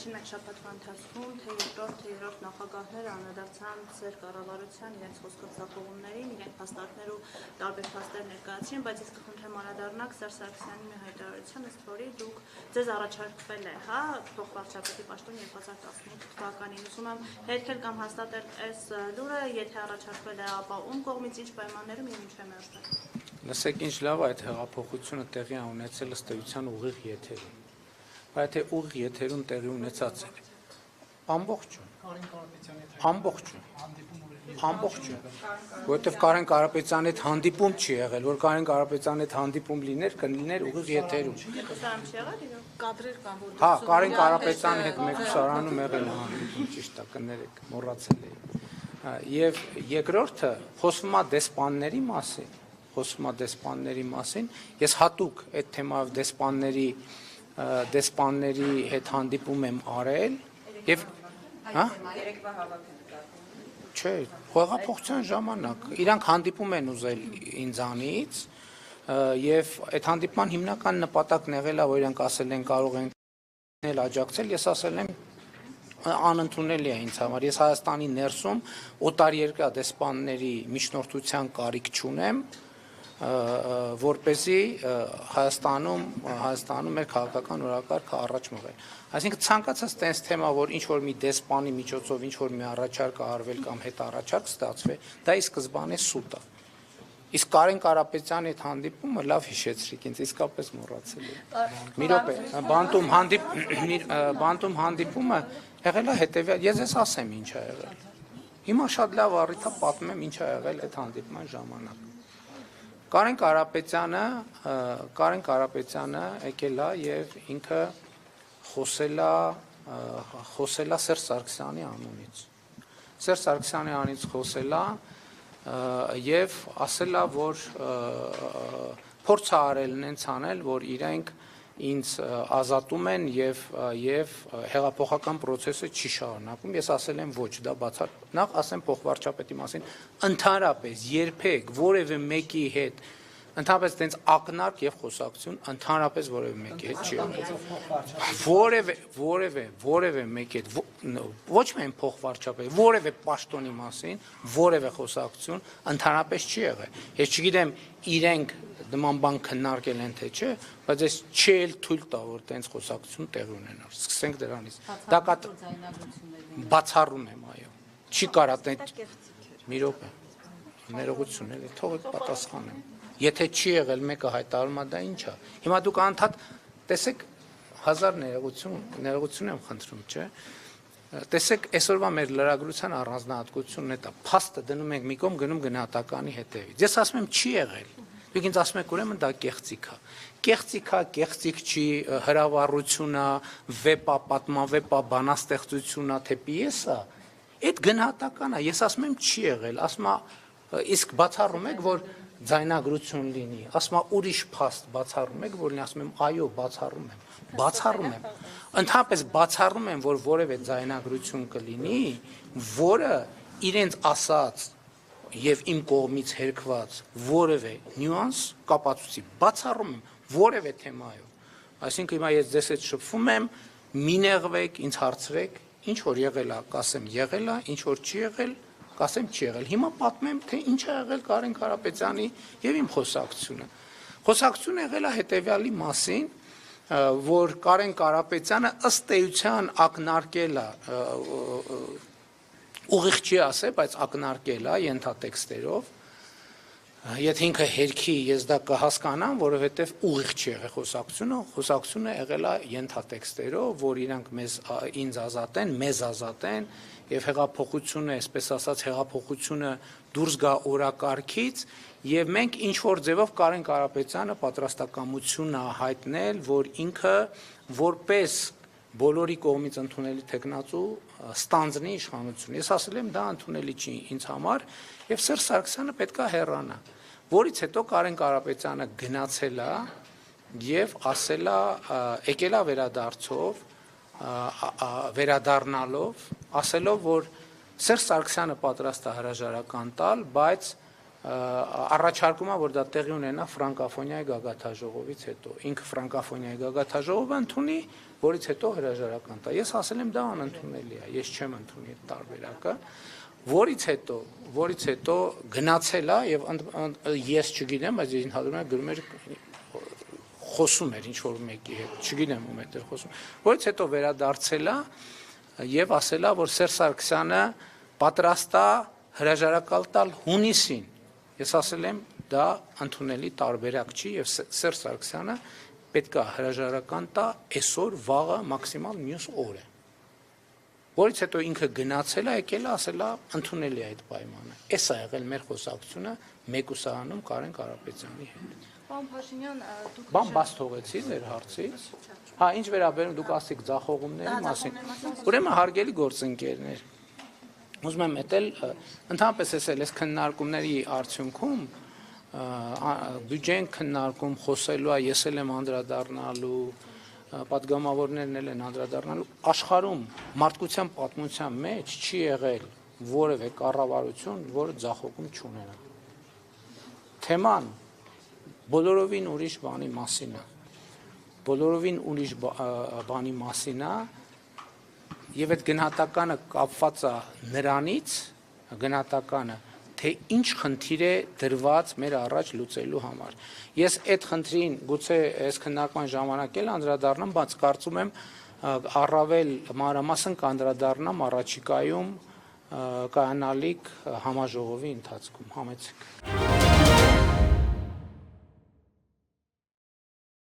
վերջին մեկ շաբաթվա ընթացքում թե երրորդ նախագահները անդրադարձան ձեր կառավարության իրենց խոսքով ձախողումներին, իրենք փաստարկներ ու տարբեր փաստեր ներկայացրին, բայց ես կխնդրեմ անդրադառնաք Սերժ Սարգսյանի մի հայտարարության, ըստ որի դուք ձեզ առաջարկվել է, փոխվարչապետի պաշտոն 2018 թվականին։ Ուզում եմ հետքել կամ հաստատել այս լուրը, եթե առաջարկվել է, ապա ում կողմից ինչ պայմաններում եւ ինչու է մերժվել։ Լսեք, ինչ լավ է այդ հեղափոխությունը տեղի ունեցել ըստ էության ուղիղ եթերում։ Բայց թե ուղիղ եթերում տեղի ունեցած է ամբողջը, որովհետև Կարեն Կարապետյանի հետ հանդիպում չի եղել, որ Կարեն Կարապետյանի հետ հանդիպում լիներ ուղիղ եթերում։ Հա, Կարեն Կարապետյանի հետ մեկուսարանում եղել է հանդիպում, ճիշտ է, կներեք, մոռացել էի։ Եվ երկրորդը խոսվում է դեսպանների մասին, ես հատուկ այդ թեմայով դեսպանների հետ հանդիպում եմ արել եւ չէ, հեղափոխության ժամանակ իրանք հանդիպում են ուզել ինձանից եւ այդ հանդիպման հիմնական նպատակն եղել է, որ իրանք ասել են կարող են աջակցել, ես ասել եմ անընդունելի է ինձ համար, ես Հայաստանի ներսում օտարերկրյա դեսպանների միջնորդության կարիք չունեմ, որպեսզի Հայաստանում մեր քաղաքական օրակարգը առաջ մղել։ Այսինքն ցանկացած տենց թեմա, որ ինչ որ մի դեսպանի միջոցով ինչ որ մի առաջարկ արվել կամ հետ առաջարկ ստացվի, դա ի սկզբանե սուտ է։ Իսկ Կարեն Կարապետյանի հետ հանդիպումը լավ հիշեցրիք ինձ, իսկապես մոռացել եմ։ Մի րոպե, բանտում հանդիպումը եղել է հետևյալ, ես ես ասեմ ինչ է եղել։ Հիմա շատ լավ առիթ է պատմեմ ինչ է եղել այդ հանդիպման ժամանակ։ Կարեն Կարապետյանը եկել է եւ ինքը խոսել է Սերժ Սարգսյանի անունից։ Սերժ Սարգսյանի անունից խոսել է եւ ասել է, որ փորձ է արել նենց անել, որ իրենք ինձ ազատում են եւ հեղափոխական process-ը չի շարունակում։ Ես ասել եմ ոչ, դա նախ ասեմ փոխվարչապետի մասին, ընդհանրապես երբեք որևէ մեկի հետ ընդհանրապես տենց ակնարկ եւ խոսակցություն ընդհանրապես որևէ մեկի հետ չի եղել։ Որևէ մեկի հետ ոչ միայն փոխվարչապետ, որևէ պաշտոնի մասին որևէ խոսակցություն ընդհանրապես չի եղել։ Ես չգիտեմ իրենք նման բան քննարկել են թե չէ, բայց ես չի էլ թույլ տա, որ տենց խոսակցություն տեղի ունենար։ Սկսենք դրանից։ Դա բացառում եմ, այո։ Չի կարա տենց մի րոպե։ Ներողություն էլի, թողեք պատասխանեմ։ Եթե չի եղել մեկը հայտարարում է, դա ինչ է։ Հիմա դուք անդադ տեսեք 1000 ներողություն եմ խնդրում, չէ՞։ Տեսեք, այսօրվա մեր լրագրության առանձնահատկությունն է դա։ Փաստը դնում ենք մի կողմ, գնում գնահատականի հետևից։ Ես ասում եմ չի եղել։ Դուք ինձ ասում եք, ուրեմն դա կեղծիք է։ Կեղծիք չի, հրավառություն է, վեպ է, պատմավեպ է, բանաստեղծություն է, թե պիես է։ Այդ գնահատական է։ Ես ասում եմ չի եղել, ասում է, իսկ բացառում եք, որ ձայնագրություն լինի, ասում է ուրիշ փաստ բացառում եք, որ լինի, ասում եմ այո, բացառում եմ։ Ընդհանրապես բացառում եմ, որ որևէ ձայնագրություն կլինի, որը իրենց ասած եւ իմ կողմից հերքված որևէ նյուանս կապացուցի, բացառում եմ որևէ թեմայով։ Այսինքն հիմա ես ձեզ հետ շփվում եմ, մի նեղվեք, ինձ հարցրեք, ինչ որ եղել է, կասեմ եղել է, ինչ որ չի եղել, կասեմ չի եղել։ Հիմա պատմեմ, թե ինչ է եղել Կարեն Կարապետյանի եւ իմ խոսակցությունը։ Խոսակցությունը եղել է հետեւյալի մասին, որ Կարեն Կարապետյանը ըստ էության ակնարկել է, ուղիղ չի ասել, բայց ակնարկել է ենթատեքստերով։ Եթե ինքը հերքի ես դա կհասկանամ, որովհետև ուղիղ չի եղել խոսակցությունը եղել է ենթատեքստերով, որ իրանք ինձ ազատեն, մեզ ազատեն եւ հեղափոխությունը, այսպես ասած, հեղափոխությունը դուրս գա օրակարգից եւ մենք ինչ որ ձևով Կարեն Կարապետյանը պատրաստակամություն է հայտնել, որ ինքը որպես բոլորի կողմից ընդունելի տեխնացու ստանձնի իշխանություն։ Ես ասել եմ դա ընդունելի չի ինձ համար եւ Սերժ Սարգսյանը պետքա հեռանա, որից հետո Կարեն Կարապետյանը գնացել է եւ ասել է, եկել է վերադառնալով, ասելով, որ Սերժ Սարգսյանը պատրաստ է հրաժարական տալ, բայց առաջարկում է, որ դա տեղի ունենա ֆրանկաֆոնիայի գագաթաժողովից հետո։ Ինքը ֆրանկաֆոնիայի գագաթաժողովը ընդունի, որից հետո հրաժարական տա։ Ես ասել եմ դա անընդունելի է, ես չեմ ընդունի այդ տարբերակը, որից հետո գնացել է եւ ես չգիտեմ, բայց ես ընդհանրում եմ գրում էր խոսում էր ինչ որ մեկի հետ, չգիտեմ ում հետ էր խոսում, որից հետո վերադարձել է եւ ասել է, որ Սերժ Սարգսյանը պատրաստ է հրաժարակալ տալ հունիսին։ Ես ասել եմ, դա ընդունելի տարբերակ չի եւ Սերժ Սարգսյանը պետք է հրաժարական տա այսօր, վաղը, մաքսիմալ մյուս օրը։ Որից հետո ինքը գնացել է, եկել է, ասել է, ընդունելի է այդ պայմանը։ Էս է եղել մեր խոսակցությունը մեկուսահանում Կարեն Կարապետյանի հետ։ Պարոն Փաշինյան, դուք Բան բաց թողեցի ձեր հարցից։ Հա, ինչ վերաբերում դուք ասիք ձախողումների մասին։ Ուրեմն հարգելի գործընկերներ, ուզում եմ էտել ընդհանրապես այս քննարկումների արդյունքում բյուջեն քննարկում խոսելու է, ես էլ եմ անդրադառնալու, պատգամավորներն էլ են անդրադառնալու, աշխարհում մարդկության պատմության մեջ չի եղել որևէ կառավարություն, որը ձախողում չունենա։ Թեման բոլորովին ուրիշ բանի մասին է։ Բոլորովին ուրիշ բանի մասին է, եւ այդ գնահատականը կապված է նրանից, գնահատականը, թե ինչ խնդիր է դրված մեր առաջ լուծելու համար։ Ես այդ խնդրին գուցե այս քննարկման ժամանակ էլ անդրադառնամ, բայց կարծում եմ առավել մանրամասն կանդրադառնամ առաջիկայում կայանալիք համաժողովի ընթացքում։ Համեցեք։